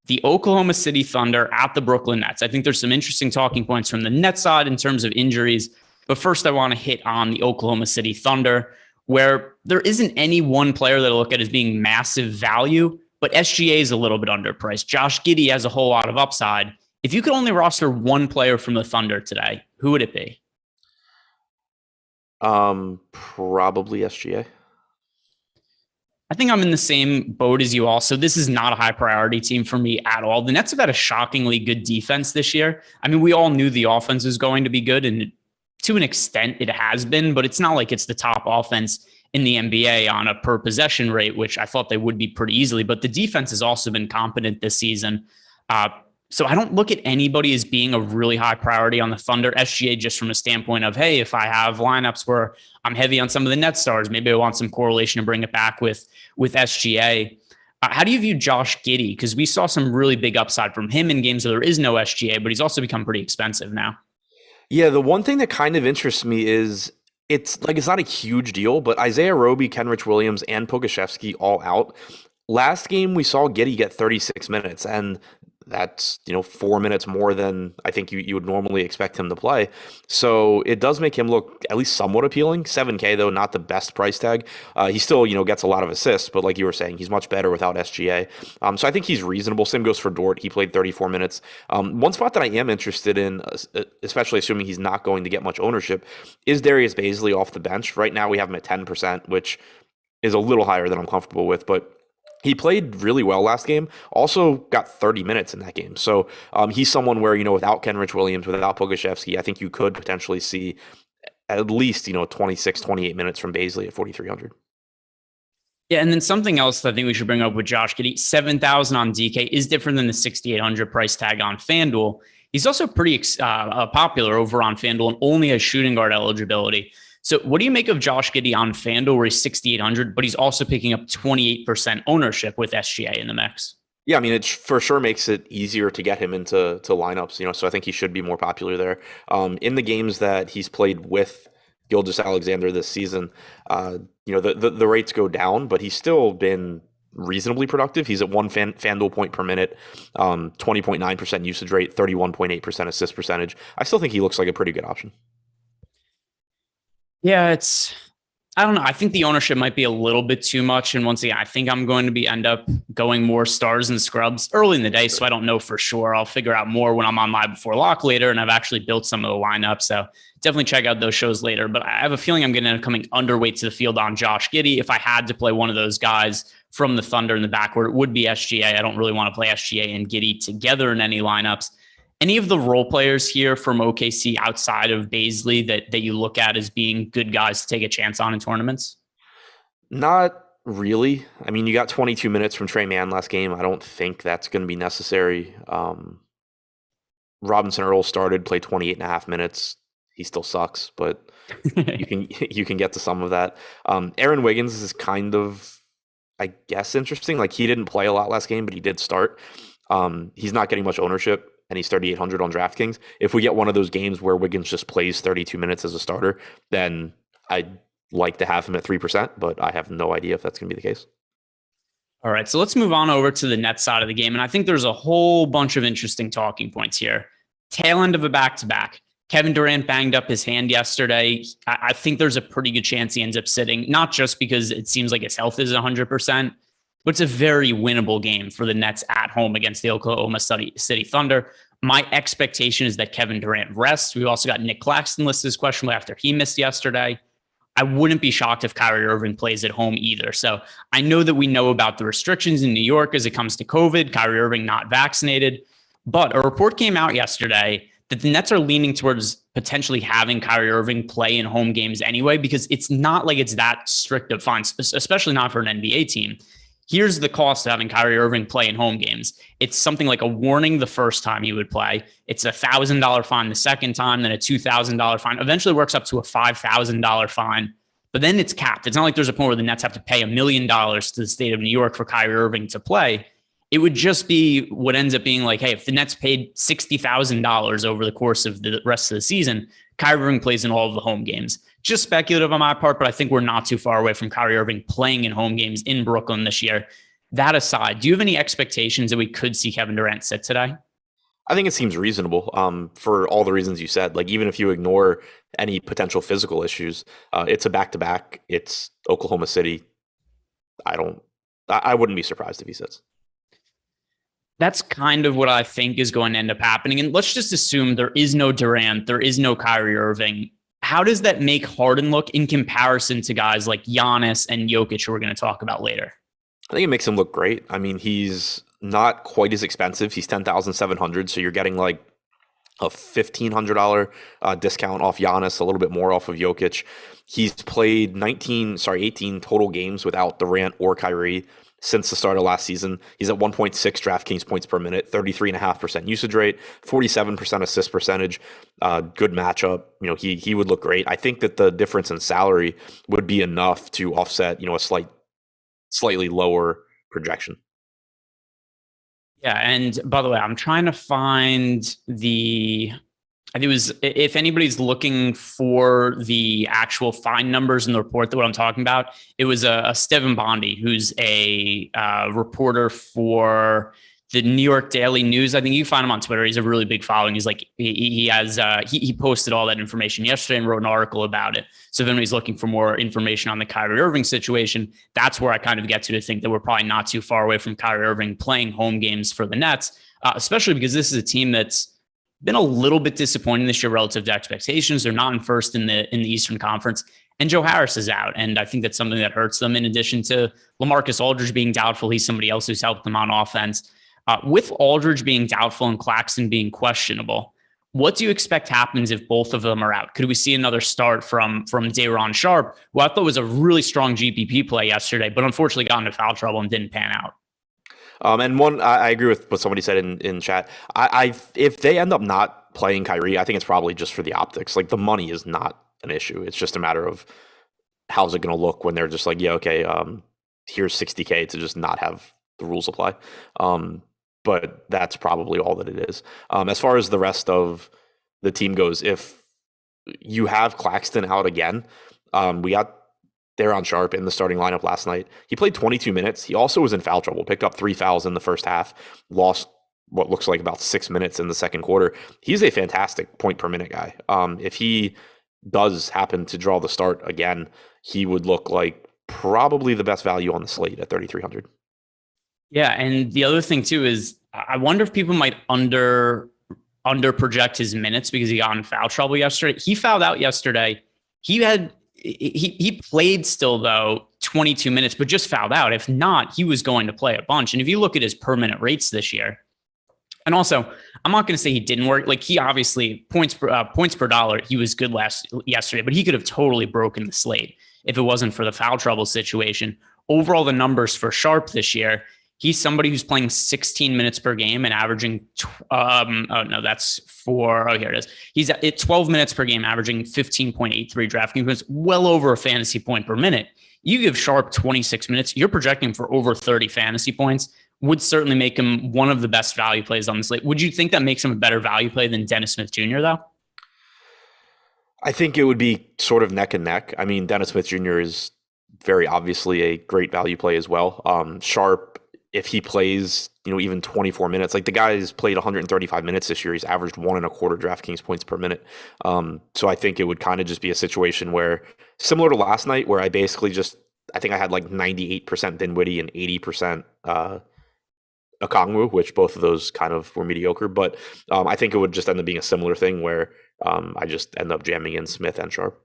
the Oklahoma City Thunder at the Brooklyn Nets. I think there's some interesting talking points from the Nets side in terms of injuries. But first, I want to hit on the Oklahoma City Thunder, where there isn't any one player that I look at as being massive value, but SGA is a little bit underpriced. Josh Giddey has a whole lot of upside. If you could only roster one player from the Thunder today, who would it be? Probably SGA. I think I'm in the same boat as you all. So this is not a high priority team for me at all. The Nets have had a shockingly good defense this year. I mean, we all knew the offense was going to be good, and to an extent it has been, but it's not like it's the top offense in the NBA on a per possession rate, which I thought they would be pretty easily. But the defense has also been competent this season. So I don't look at anybody as being a really high priority on the Thunder. SGA, just from a standpoint of, hey, if I have lineups where I'm heavy on some of the net stars, maybe I want some correlation to bring it back with SGA. How do you view Josh Giddey? Because we saw some really big upside from him in games where there is no SGA, but he's also become pretty expensive now. Yeah, the one thing that kind of interests me is it's not a huge deal, but Isaiah Roby, Kenrich Williams, and Pokusevski all out. Last game, we saw Giddey get 36 minutes, and that's 4 minutes more than I think you would normally expect him to play. So it does make him look at least somewhat appealing. $7K though, not the best price tag. He still gets a lot of assists, but like you were saying, he's much better without SGA. So I think he's reasonable. Same goes for Dort. He played 34 minutes. One spot that I am interested in, especially assuming he's not going to get much ownership, is Darius Baisley off the bench. Right now we have him at 10%, which is a little higher than I'm comfortable with, but he played really well last game, also got 30 minutes in that game. So he's someone where, without Kenrich Williams, without Pokusevski, I think you could potentially see at least, 26, 28 minutes from Baisley at 4,300. Yeah, and then something else that I think we should bring up with Josh Giddey, 7,000 on DK is different than the 6,800 price tag on FanDuel. He's also pretty popular over on FanDuel and only has shooting guard eligibility. So what do you make of Josh Giddey on FanDuel where he's 6,800, but he's also picking up 28% ownership with SGA in the mix? Yeah, I mean, it for sure makes it easier to get him into lineups, so I think he should be more popular there. In the games that he's played with Gilgeous-Alexander this season, the rates go down, but he's still been reasonably productive. He's at one FanDuel point per minute, 20.9% usage rate, 31.8% assist percentage. I still think he looks like a pretty good option. Yeah, I don't know. I think the ownership might be a little bit too much. And once again, I think I'm going to end up going more stars and scrubs early in the day. So I don't know for sure. I'll figure out more when I'm on Live Before Lock later. And I've actually built some of the lineups. So definitely check out those shows later. But I have a feeling I'm going to end up coming underweight to the field on Josh Giddey. If I had to play one of those guys from the Thunder in the backcourt, it would be SGA. I don't really want to play SGA and Giddey together in any lineups. Any of the role players here from OKC outside of Baisley that you look at as being good guys to take a chance on in tournaments? Not really. I mean, you got 22 minutes from Trey Mann last game. I don't think that's going to be necessary. Robinson Earl played 28 and a half minutes. He still sucks, but you can get to some of that. Aaron Wiggins is kind of, I guess, interesting. Like, he didn't play a lot last game, but he did start. He's not getting much ownership, and he's 3,800 on DraftKings. If we get one of those games where Wiggins just plays 32 minutes as a starter, then I'd like to have him at 3%, but I have no idea if that's going to be the case. All right, so let's move on over to the Nets side of the game. And I think there's a whole bunch of interesting talking points here. Tail end of a back-to-back. Kevin Durant banged up his hand yesterday. I think there's a pretty good chance he ends up sitting, not just because it seems like his health is 100%, but it's a very winnable game for the Nets at home against the Oklahoma City Thunder. My expectation is that Kevin Durant rests. We've also got Nick Claxton listed as questionable after he missed yesterday. I wouldn't be shocked if Kyrie Irving plays at home either. So I know that we know about the restrictions in New York as it comes to COVID, Kyrie Irving not vaccinated, but a report came out yesterday that the Nets are leaning towards potentially having Kyrie Irving play in home games anyway, because it's not like it's that strict of fines, especially not for an NBA team. Here's the cost of having Kyrie Irving play in home games. It's something like a warning the first time he would play. It's $1,000 fine the second time, then a $2,000 fine. Eventually works up to a $5,000 fine, but then it's capped. It's not like there's a point where the Nets have to pay $1 million to the state of New York for Kyrie Irving to play. it would just be what ends up being like, hey, if the Nets paid $60,000 over the course of the rest of the season, Kyrie Irving plays in all of the home games. Just speculative on my part, but I think we're not too far away from Kyrie Irving playing in home games in Brooklyn this year. That aside, do you have any expectations that we could see Kevin Durant sit today? I think it seems reasonable for all the reasons you said. Like, even if you ignore any potential physical issues, it's a back-to-back. It's Oklahoma City. I wouldn't be surprised if he sits. That's kind of what I think is going to end up happening. And let's just assume there is no Durant, there is no Kyrie Irving. How does that make Harden look in comparison to guys like Giannis and Jokic, who we're going to talk about later? I think it makes him look great. I mean, he's not quite as expensive. He's $10,700, so you're getting like a $1,500 discount off Giannis, a little bit more off of Jokic. He's played 18 total games without Durant or Kyrie since the start of last season. He's at 1.6 DraftKings points per minute, 33.5% usage rate, 47% assist percentage. Good matchup. He would look great. I think that the difference in salary would be enough to offset, a slightly lower projection. Yeah, and by the way, I'm trying to find I think it was, if anybody's looking for the actual fine numbers in the report that what I'm talking about, it was a Steven Bondi, who's a reporter for the New York Daily News. I think you find him on Twitter. He's a really big following. He's like, he posted all that information yesterday and wrote an article about it. So if anybody's looking for more information on the Kyrie Irving situation, that's where I kind of get to think that we're probably not too far away from Kyrie Irving playing home games for the Nets, especially because this is a team that's been a little bit disappointing this year relative to expectations. They're not in first in the Eastern Conference, and Joe Harris is out. And I think that's something that hurts them, in addition to LaMarcus Aldridge being doubtful. He's somebody else who's helped them on offense. With Aldridge being doubtful and Claxton being questionable, what do you expect happens if both of them are out? Could we see another start from Day'Ron Sharpe, who I thought was a really strong GPP play yesterday, but unfortunately got into foul trouble and didn't pan out? And I agree with what somebody said in chat. If they end up not playing Kyrie, I think it's probably just for the optics. Like, the money is not an issue. It's just a matter of how's it going to look when they're just like, yeah, okay, here's $60K to just not have the rules apply. But that's probably all that it is. As far as the rest of the team goes, if you have Claxton out again, we got Day'Ron Sharpe in the starting lineup last night. He played 22 minutes. He also was in foul trouble, picked up 3 fouls in the first half, lost what looks like about 6 minutes in the second quarter. He's a fantastic point per minute guy. If he does happen to draw the start again, he would look like probably the best value on the slate at 3,300. Yeah, and the other thing too is I wonder if people might under project his minutes because he got in foul trouble yesterday. He fouled out yesterday. He played still, though, 22 minutes, but just fouled out. If not, he was going to play a bunch. And if you look at his per minute rates this year, and also, I'm not going to say he didn't work. Like, he obviously points per dollar, he was good yesterday, but he could have totally broken the slate if it wasn't for the foul trouble situation. Overall, the numbers for Sharpe this year, he's somebody who's playing 16 minutes per game and averaging, here it is. He's at 12 minutes per game, averaging 15.83 DraftKings points, well over a fantasy point per minute. You give Sharpe 26 minutes, you're projecting for over 30 fantasy points, would certainly make him one of the best value plays on the slate. Would you think that makes him a better value play than Dennis Smith Jr., though? I think it would be sort of neck and neck. I mean, Dennis Smith Jr. is very obviously a great value play as well. Sharpe, if he plays, even 24 minutes, like, the guy's played 135 minutes this year. He's averaged 1.25 DraftKings points per minute. So I think it would kind of just be a situation where, similar to last night, where I think I had like 98% Dinwiddie and 80% Okongwu, which both of those kind of were mediocre. But I think it would just end up being a similar thing where I just end up jamming in Smith and Sharpe.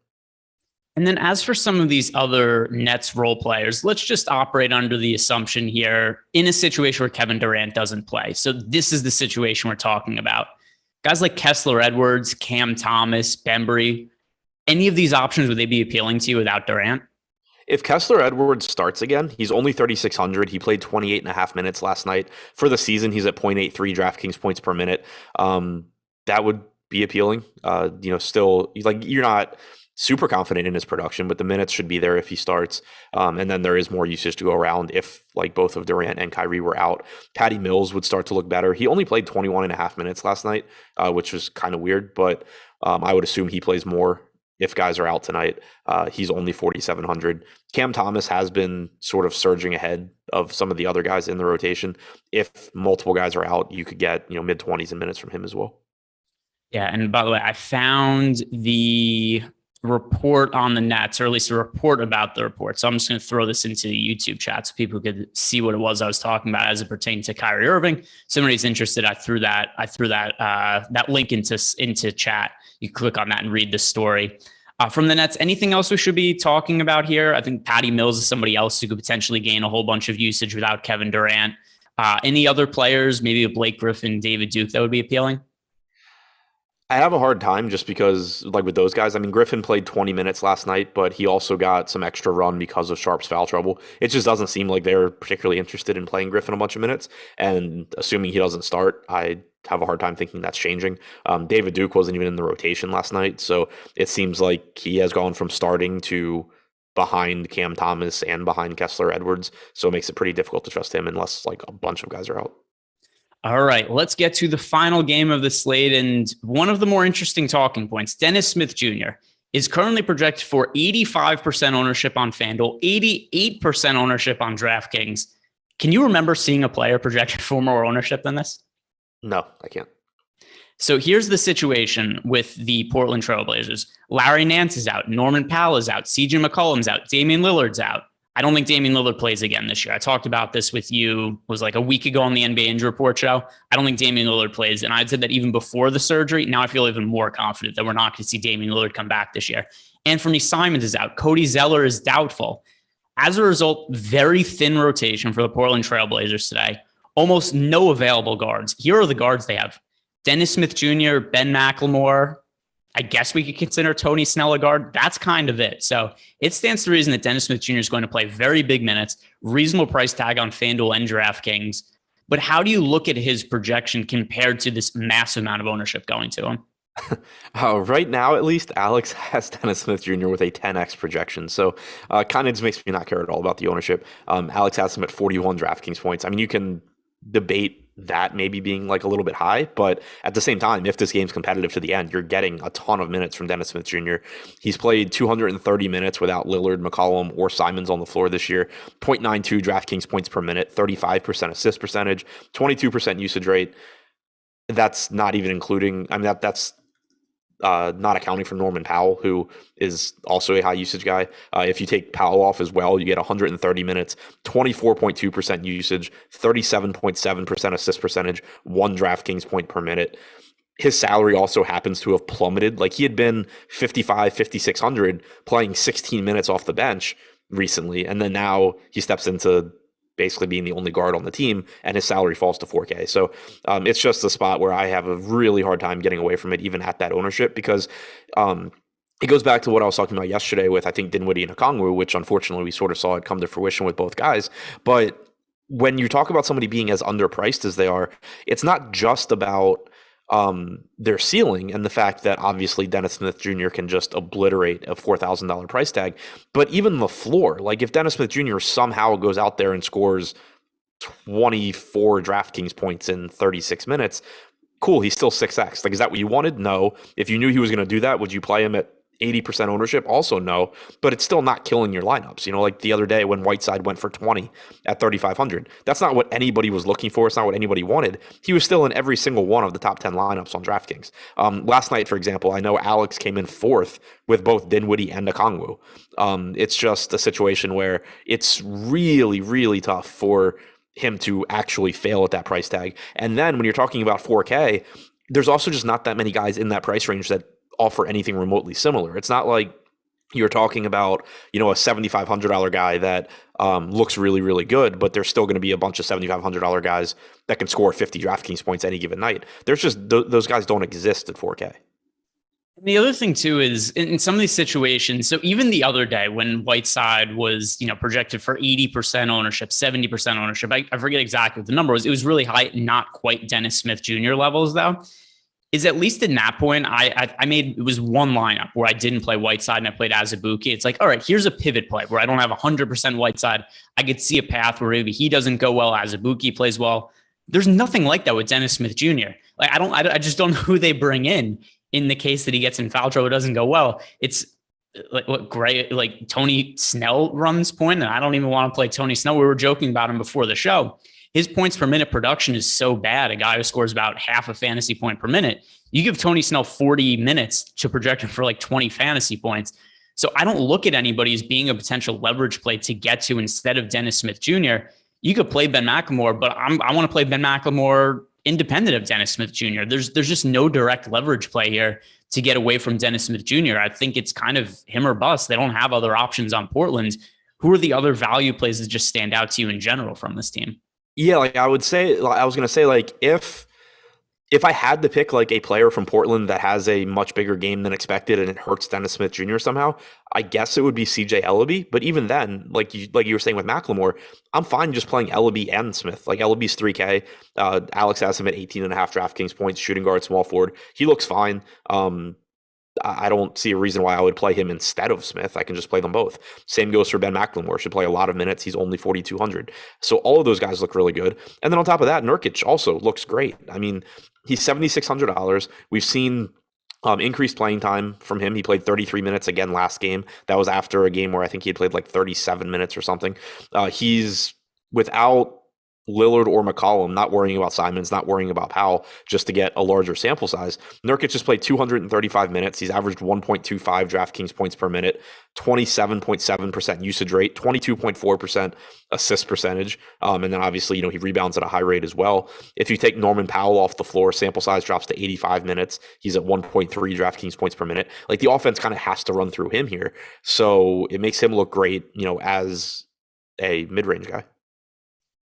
And then as for some of these other Nets role players, let's just operate under the assumption here in a situation where Kevin Durant doesn't play. So this is the situation we're talking about. Guys like Kessler Edwards, Cam Thomas, Bembry, any of these options, would they be appealing to you without Durant? If Kessler Edwards starts again, he's only 3,600. He played 28.5 minutes last night. For the season, he's at 0.83 DraftKings points per minute. That would be appealing. Still, like, you're not super confident in his production, but the minutes should be there if he starts. And then there is more usage to go around if like both of Durant and Kyrie were out. Patty Mills would start to look better. He only played 21 and a half minutes last night, which was kind of weird, but I would assume he plays more if guys are out tonight. He's only 4,700. Cam Thomas has been sort of surging ahead of some of the other guys in the rotation. If multiple guys are out, you could get, mid 20s in minutes from him as well. Yeah. And by the way, I found the report on the Nets, or at least a report about the report. So I'm just going to throw this into the YouTube chat so people could see what it was I was talking about as it pertained to Kyrie Irving. Somebody's interested. I threw that link into chat. You click on that and read the story. From the Nets, anything else we should be talking about here? I think Patty Mills is somebody else who could potentially gain a whole bunch of usage without Kevin Durant. Any other players, maybe a Blake Griffin, David Duke, that would be appealing? I have a hard time just because, like with those guys, I mean, Griffin played 20 minutes last night, but he also got some extra run because of Sharp's foul trouble. It just doesn't seem like they're particularly interested in playing Griffin a bunch of minutes. And assuming he doesn't start, I have a hard time thinking that's changing. David Duke wasn't even in the rotation last night, so it seems like he has gone from starting to behind Cam Thomas and behind Kessler Edwards. So it makes it pretty difficult to trust him unless like a bunch of guys are out. All right, let's get to the final game of the slate. And one of the more interesting talking points, Dennis Smith Jr. is currently projected for 85% ownership on FanDuel, 88% ownership on DraftKings. Can you remember seeing a player projected for more ownership than this? No, I can't. So here's the situation with the Portland Trailblazers. Larry Nance is out. Norman Powell is out. CJ McCollum's out. Damian Lillard's out. I don't think Damian Lillard plays again this year. I talked about this with you, it was like a week ago on the NBA Injury Report show. I don't think Damian Lillard plays. And I'd said that even before the surgery. Now I feel even more confident that we're not going to see Damian Lillard come back this year. Anthony Simons is out. Cody Zeller is doubtful. As a result, very thin rotation for the Portland Trailblazers today. Almost no available guards. Here are the guards they have. Dennis Smith Jr., Ben McLemore. I guess we could consider Tony Snell a guard. That's kind of it. So it stands to reason that Dennis Smith Jr. is going to play very big minutes, reasonable price tag on FanDuel and DraftKings. But how do you look at his projection compared to this massive amount of ownership going to him? Right now, at least, Alex has Dennis Smith Jr. with a 10x projection. So kind of just makes me not care at all about the ownership. Alex has him at 41 DraftKings points. I mean, you can debate that maybe being like a little bit high, but at the same time, if this game's competitive to the end, you're getting a ton of minutes from Dennis Smith Jr. He's played 230 minutes without Lillard, McCollum, or Simons on the floor this year. 0.92 DraftKings points per minute, 35% assist percentage, 22% usage rate. That's not even including, I mean, that's not accounting for Norman Powell, who is also a high usage guy. If you take Powell off as well, you get 130 minutes, 24.2% usage, 37.7% assist percentage, 1 DraftKings point per minute. His salary also happens to have plummeted. Like he had been 5,600 playing 16 minutes off the bench recently. And then now he steps into basically being the only guard on the team, and his salary falls to 4K. So it's just a spot where I have a really hard time getting away from it, even at that ownership, because it goes back to what I was talking about yesterday with, I think, Dinwiddie and Okongwu, which unfortunately we sort of saw it come to fruition with both guys. But when you talk about somebody being as underpriced as they are, it's not just about their ceiling and the fact that obviously Dennis Smith Jr. can just obliterate a $4,000 price tag, but even the floor. Like if Dennis Smith Jr. somehow goes out there and scores 24 DraftKings points in 36 minutes, cool, he's still 6x. Like, is that what you wanted? No. If you knew he was going to do that, would you play him at 80% ownership? Also no, but it's still not killing your lineups. You know, like the other day when Whiteside went for 20 at 3,500. That's not what anybody was looking for. It's not what anybody wanted. He was still in every single one of the top 10 lineups on DraftKings. Last night, for example, I know Alex came in 4th with both Dinwiddie and Okongwu. It's just a situation where it's really, really tough for him to actually fail at that price tag. And then when you're talking about 4K, there's also just not that many guys in that price range that offer anything remotely similar. It's not like you're talking about, you know, a $7,500 guy that looks really, really good, but there's still going to be a bunch of $7,500 guys that can score 50 DraftKings points any given night. There's just those guys don't exist at 4K. The other thing too is in some of these situations, so even the other day when Whiteside was, you know, projected for 80% ownership, 70% ownership, I forget exactly what the number was. It was really high, not quite Dennis Smith Jr. levels though. is at least in that point, I made, it was one lineup where I didn't play Whiteside and I played Azubuike. It's like, all right, here's a pivot play where I don't have 100% Whiteside. I could see a path where maybe he doesn't go well, Azubuike plays well. There's nothing like that with Dennis Smith Jr. Like, I just don't know who they bring in the case that he gets in foul trouble, it doesn't go well. It's like what great, like Tony Snell runs point, and I don't even want to play Tony Snell. We were joking about him before the show. His points per minute production is so bad. A guy who scores about half a fantasy point per minute. You give Tony Snell 40 minutes to project him for like 20 fantasy points. So I don't look at anybody as being a potential leverage play to get to instead of Dennis Smith Jr. You could play Ben McLemore, but I want to play Ben McLemore independent of Dennis Smith Jr. There's just no direct leverage play here to get away from Dennis Smith Jr. I think it's kind of him or bust. They don't have other options on Portland. Who are the other value plays that just stand out to you in general from this team? Yeah, like I was going to say, like, if I had to pick like a player from Portland that has a much bigger game than expected and it hurts Dennis Smith Jr. somehow, I guess it would be CJ Ellaby. But even then, like you were saying with McLemore, I'm fine just playing Ellaby and Smith. Like Ellaby's 3K. Alex has him at 18.5 DraftKings points, shooting guard, small forward. He looks fine. I don't see a reason why I would play him instead of Smith. I can just play them both. Same goes for Ben McLemore. Should play a lot of minutes. He's only 4,200. So all of those guys look really good. And then on top of that, Nurkic also looks great. I mean, he's $7,600. We've seen increased playing time from him. He played 33 minutes again last game. That was after a game where I think he had played like 37 minutes or something. He's without Lillard or McCollum, not worrying about Simons, not worrying about Powell, just to get a larger sample size. Nurkic just played 235 minutes. He's averaged 1.25 DraftKings points per minute, 27.7% usage rate, 22.4% assist percentage. And then obviously, he rebounds at a high rate as well. If you take Norman Powell off the floor, sample size drops to 85 minutes. He's at 1.3 DraftKings points per minute. Like the offense kind of has to run through him here. So it makes him look great, as a mid-range guy.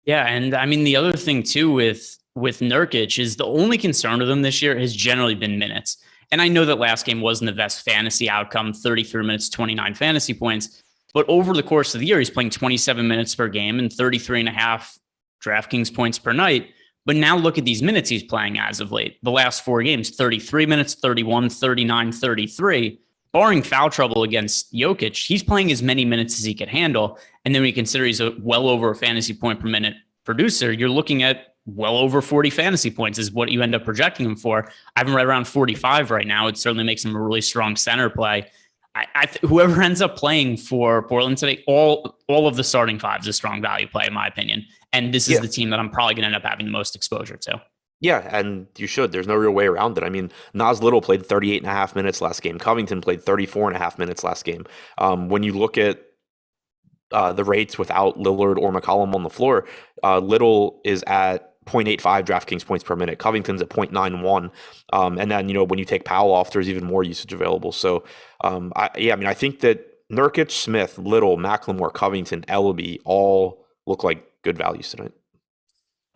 Yeah, and I mean the other thing too with Nurkic is the only concern with him this year has generally been minutes. And I know that last game wasn't the best fantasy outcome, 33 minutes, 29 fantasy points. But over the course of the year, he's playing 27 minutes per game and 33.5 DraftKings points per night. But now look at these minutes he's playing as of late. The last 4 games, 33 minutes, 31, 39, 33. Barring foul trouble against Jokic, he's playing as many minutes as he can handle. And then when you consider he's well over a fantasy point per minute producer, you're looking at well over 40 fantasy points is what you end up projecting him for. I have him right around 45 right now. It certainly makes him a really strong center play. Whoever ends up playing for Portland today, all of the starting five is a strong value play, in my opinion. And this is the team that I'm probably going to end up having the most exposure to. Yeah, and you should. There's no real way around it. I mean, Nas Little played 38.5 minutes last game. Covington played 34.5 minutes last game. When you look at the rates without Lillard or McCollum on the floor, Little is at 0.85 DraftKings points per minute. Covington's at 0.91. And then, when you take Powell off, there's even more usage available. So, I think that Nurkic, Smith, Little, McLemore, Covington, Ellaby all look like good values tonight.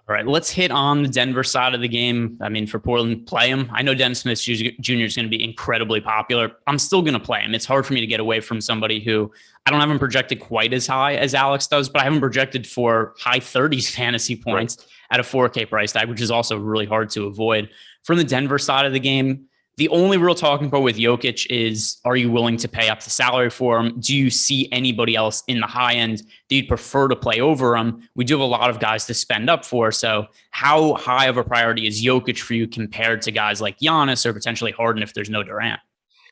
All right, let's hit on the Denver side of the game. I mean, for Portland, play him. I know Dennis Smith Jr. is going to be incredibly popular. I'm still going to play him. It's hard for me to get away from somebody who I don't have him projected quite as high as Alex does, but I have him projected for high 30s fantasy points at a 4K price tag, which is also really hard to avoid. From the Denver side of the game, the only real talking point with Jokic is, are you willing to pay up the salary for him? Do you see anybody else in the high end that you'd prefer to play over him? We do have a lot of guys to spend up for. So how high of a priority is Jokic for you compared to guys like Giannis or potentially Harden if there's no Durant?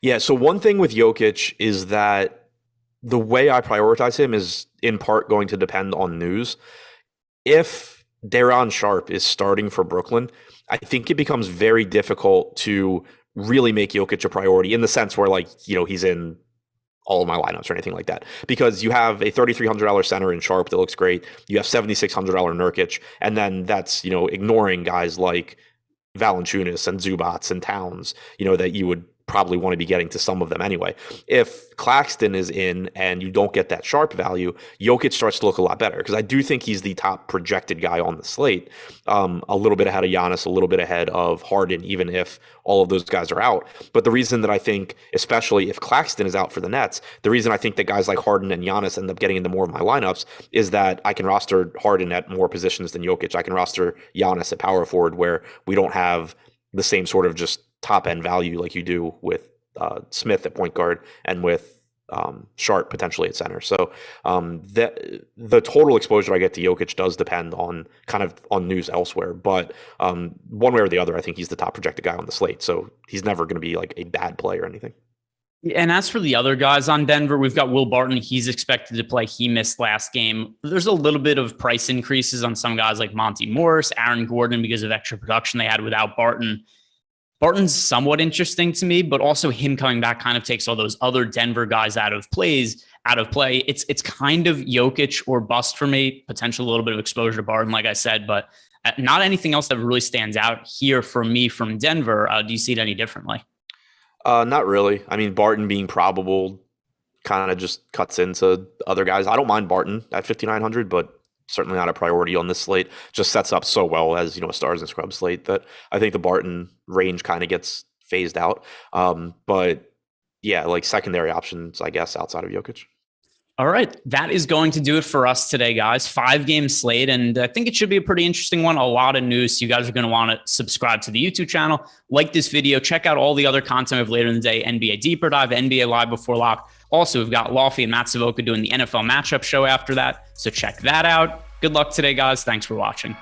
Yeah, so one thing with Jokic is that the way I prioritize him is in part going to depend on news. If Daron Sharp is starting for Brooklyn, I think it becomes very difficult to really make Jokic a priority in the sense where, he's in all of my lineups or anything like that. Because you have a $3,300 center in Sharp that looks great. You have $7,600 Nurkic. And then that's, ignoring guys like Valanciunas and Zubats and Towns, that you would probably want to be getting to some of them anyway. If Claxton is in and you don't get that Sharp value, Jokic starts to look a lot better because I do think he's the top projected guy on the slate, a little bit ahead of Giannis, a little bit ahead of Harden, even if all of those guys are out. But the reason that I think, especially if Claxton is out for the Nets, the reason I think that guys like Harden and Giannis end up getting into more of my lineups is that I can roster Harden at more positions than Jokic. I can roster Giannis at power forward where we don't have the same sort of just top end value like you do with Smith at point guard and with Sharp potentially at center. So the total exposure I get to Jokic does depend on kind of on news elsewhere, but one way or the other, I think he's the top projected guy on the slate. So he's never going to be like a bad play or anything. And as for the other guys on Denver, we've got Will Barton. He's expected to play. He missed last game. There's a little bit of price increases on some guys like Monty Morris, Aaron Gordon, because of extra production they had without Barton. Barton's somewhat interesting to me, but also him coming back kind of takes all those other Denver guys out of play. It's kind of Jokic or bust for me, potentially a little bit of exposure to Barton, like I said, but not anything else that really stands out here for me from Denver. Do you see it any differently? Not really. I mean, Barton being probable kind of just cuts into other guys. I don't mind Barton at 5,900, but certainly not a priority on this slate. Just sets up so well as, a stars and scrubs slate that I think the Barton range kind of gets phased out. But yeah, like secondary options, I guess, outside of Jokic. All right. That is going to do it for us today, guys. 5-game slate. And I think it should be a pretty interesting one. A lot of news. So you guys are going to want to subscribe to the YouTube channel, like this video, check out all the other content we have later in the day, NBA Deeper Dive, NBA Live Before Lock. Also, we've got Lofty and Matt Savoca doing the NFL matchup show after that. So check that out. Good luck today, guys. Thanks for watching.